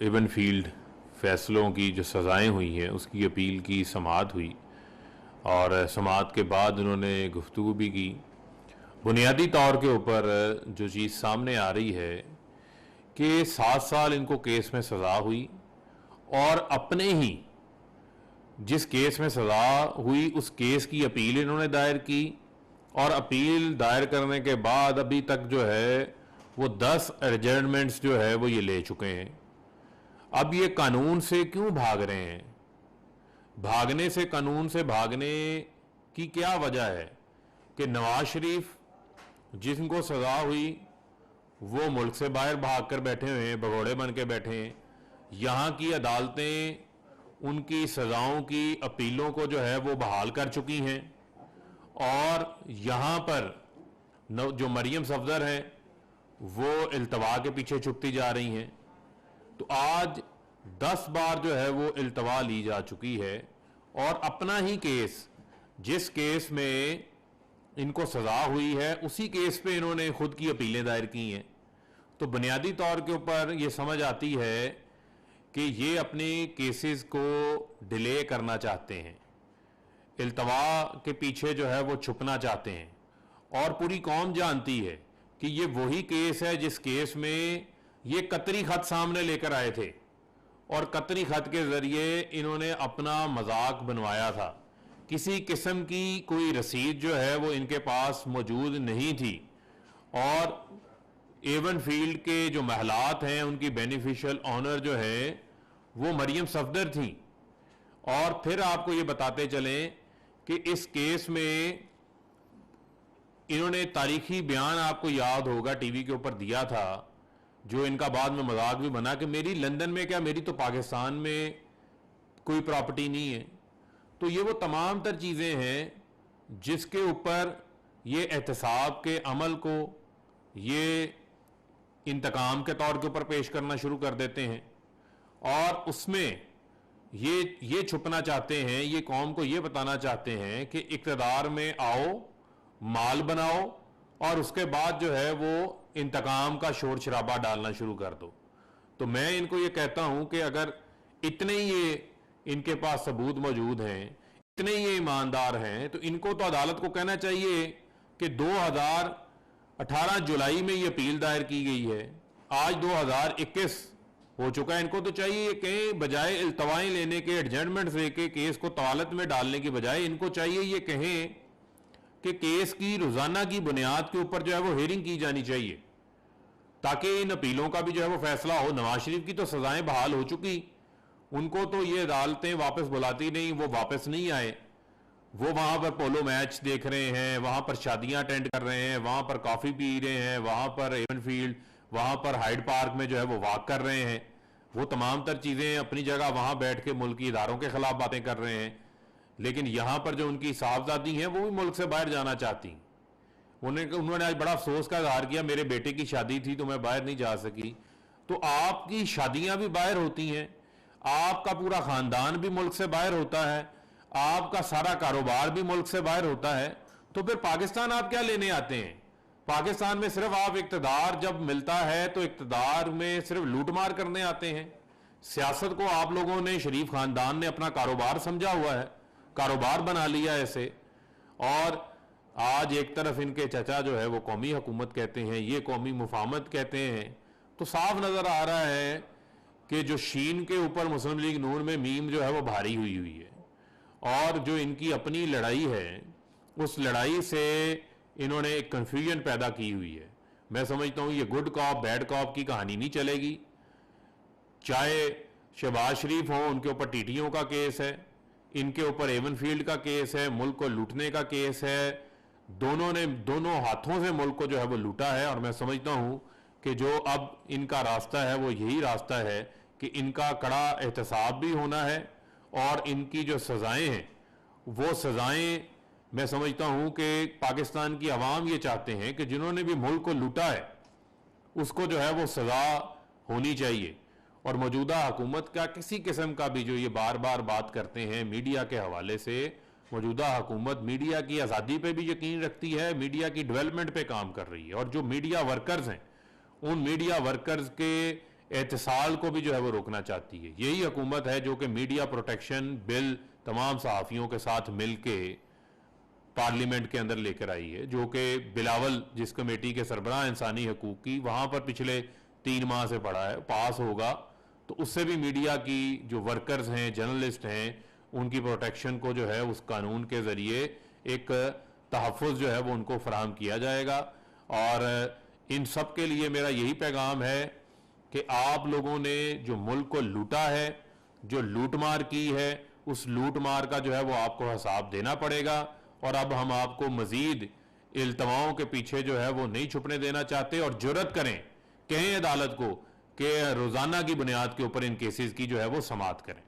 Avon field फैसलों की जो सज़ाएं हुई हैं उसकी अपील की समाअत हुई और समाअत के बाद उन्होंने गुफ्तगू भी की। बुनियादी तौर के ऊपर जो चीज़ सामने आ रही है कि 7 साल इनको केस में सज़ा हुई और अपने ही जिस केस में सज़ा हुई उस केस की अपील इन्होंने दायर की और अपील दायर करने के बाद अभी तक जो है वो 10 एडजर्नमेंट्स जो है वो ये ले चुके हैं। अब ये कानून से क्यों भाग रहे हैं? भागने से, कानून से भागने की क्या वजह है कि नवाज शरीफ जिनको सज़ा हुई वो मुल्क से बाहर भाग कर बैठे हुए हैं, भगोड़े बन के बैठे हैं। यहाँ की अदालतें उनकी सज़ाओं की अपीलों को जो है वो बहाल कर चुकी हैं और यहाँ पर जो मरियम सफदर हैं वो इल्तवा के पीछे छुपती जा रही हैं। तो आज 10 बार जो है वो इल्तवा ली जा चुकी है और अपना ही केस, जिस केस में इनको सज़ा हुई है उसी केस पे इन्होंने खुद की अपीलें दायर की हैं। तो बुनियादी तौर के ऊपर ये समझ आती है कि ये अपने केसेस को डिले करना चाहते हैं, इल्तवा के पीछे जो है वो छुपना चाहते हैं और पूरी कौम जानती है कि ये वही केस है जिस केस में ये कतरी खत सामने लेकर आए थे और कतरी खत के जरिए इन्होंने अपना मजाक बनवाया था। किसी किस्म की कोई रसीद जो है वो इनके पास मौजूद नहीं थी और एवन फील्ड के जो महलात हैं उनकी बेनिफिशियल ऑनर जो है वो मरियम सफदर थी। और फिर आपको ये बताते चलें कि इस केस में इन्होंने तारीखी बयान, आपको याद होगा, टीवी के ऊपर दिया था, जो इनका बाद में मजाक भी बना कि मेरी लंदन में क्या, मेरी तो पाकिस्तान में कोई प्रॉपर्टी नहीं है। तो ये वो तमाम तर चीज़ें हैं जिसके ऊपर ये एहतसाब के अमल को ये इंतकाम के तौर के ऊपर पेश करना शुरू कर देते हैं और उसमें ये छुपना चाहते हैं, ये कौम को ये बताना चाहते हैं कि इक़्तिदार में आओ, माल बनाओ और उसके बाद जो है वो इंतकाम का शोर शराबा डालना शुरू कर दो। तो मैं इनको ये कहता हूं कि अगर इतने ये इनके पास सबूत मौजूद हैं, इतने ये ईमानदार हैं, तो इनको तो अदालत को कहना चाहिए कि 2018 जुलाई में ये अपील दायर की गई है, आज 2021 हो चुका है। इनको तो चाहिए ये कहें, बजाय इल्तवाएं लेने के, एडजर्नमेंट लेके केस को तवालत में डालने की बजाय इनको चाहिए ये कहें कि केस की रोजाना की बुनियाद के ऊपर जो है वो हेयरिंग की जानी चाहिए ताकि इन अपीलों का भी जो है वो फैसला हो। नवाज शरीफ की तो सजाएं बहाल हो चुकी, उनको तो ये अदालतें वापस बुलाती नहीं, वो वापस नहीं आए, वो वहां पर पोलो मैच देख रहे हैं, वहां पर शादियां अटेंड कर रहे हैं, वहां पर कॉफी पी रहे हैं, वहां पर एवन फील्ड, वहां पर हाइड पार्क में जो है वो वॉक कर रहे हैं, वो तमाम तर चीजें अपनी जगह वहां बैठ के मुल्की इदारों के खिलाफ बातें कर रहे हैं। लेकिन यहां पर जो उनकी साहबजादी हैं वो भी मुल्क से बाहर जाना चाहती। उन्होंने आज बड़ा अफसोस का इजहार किया, मेरे बेटे की शादी थी तो मैं बाहर नहीं जा सकी। तो आपकी शादियां भी बाहर होती हैं, आपका पूरा खानदान भी मुल्क से बाहर होता है, आपका सारा कारोबार भी मुल्क से बाहर होता है, तो फिर पाकिस्तान आप क्या लेने आते हैं? पाकिस्तान में सिर्फ आप इक्तदार जब मिलता है तो इक्तदार में सिर्फ लूटमार करने आते हैं। सियासत को आप लोगों ने, शरीफ खानदान ने अपना कारोबार समझा हुआ है, कारोबार बना लिया ऐसे। और आज एक तरफ इनके चचा जो है वो कौमी हुकूमत कहते हैं, ये कौमी मुफाहमत कहते हैं। तो साफ नजर आ रहा है कि जो शीन के ऊपर मुस्लिम लीग नून में मीम जो है वो भारी हुई है और जो इनकी अपनी लड़ाई है उस लड़ाई से इन्होंने एक कंफ्यूजन पैदा की हुई है। मैं समझता हूं ये गुड कॉप बैड कॉप की कहानी नहीं चलेगी। चाहे शहबाज शरीफ हो, उनके ऊपर टीटीओ का केस है, इनके ऊपर एवन फील्ड का केस है, मुल्क को लूटने का केस है, दोनों हाथों से मुल्क को जो है वो लूटा है। और मैं समझता हूं कि जो अब इनका रास्ता है वो यही रास्ता है कि इनका कड़ा एहतसाब भी होना है और इनकी जो सजाएं हैं वो सजाएं, मैं समझता हूं कि पाकिस्तान की आवाम ये चाहते हैं कि जिन्होंने भी मुल्क को लूटा है उसको जो है वो सजा होनी चाहिए। और मौजूदा हुकूमत का किसी किस्म का भी, जो ये बार बार बात करते हैं मीडिया के हवाले से, मौजूदा हुकूमत मीडिया की आज़ादी पे भी यकीन रखती है, मीडिया की डेवलपमेंट पे काम कर रही है और जो मीडिया वर्कर्स हैं उन मीडिया वर्कर्स के एहतसाल को भी जो है वो रोकना चाहती है। यही हुकूमत है जो कि मीडिया प्रोटेक्शन बिल तमाम सहाफ़ियों के साथ मिल के पार्लियामेंट के अंदर लेकर आई है, जो कि बिलावल जिस कमेटी के सरबराह इंसानी हकूक़ की, वहाँ पर पिछले 3 माह से पड़ा है, पास होगा तो उससे भी मीडिया की जो वर्कर्स हैं, जर्नलिस्ट हैं, उनकी प्रोटेक्शन को जो है उस कानून के ज़रिए एक तहफ़्फ़ुज़ जो है वो उनको फराहम किया जाएगा। और इन सब के लिए मेरा यही पैगाम है कि आप लोगों ने जो मुल्क को लूटा है, जो लूटमार की है, उस लूटमार का जो है वो आपको हिसाब देना पड़ेगा। और अब हम आपको मजीद इल्तवाओं के पीछे जो है वो नहीं छुपने देना चाहते, और जुर्रत करें, कहें अदालत को कि रोज़ाना की बुनियाद के ऊपर इन केसेस की जो है वो समाअत करें।